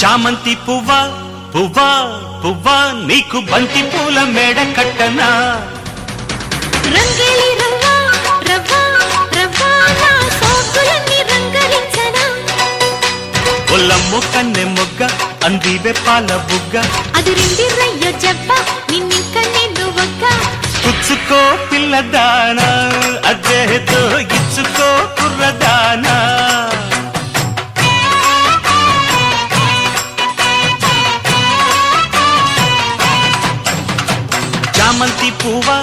చామంతి పువ్వా పువ్వా పువ్వా నీకు బంతి పూల మేడ కట్టనా రంగేలి రవ్వా రవ్వా రవ్వా నా సోకులన్నీ రంగరించనా ఒల్లమ్ము కన్నె మొగ్గ అందివే పాల బుగ్గ అది రెండిరయ్య జబ్బ నిన్నింక నేను ఒక్క పుచ్చుకో పిల్లదానా అజ్జేతో ఇచ్చుకో కుర్రదానా చామంతి పువ్వా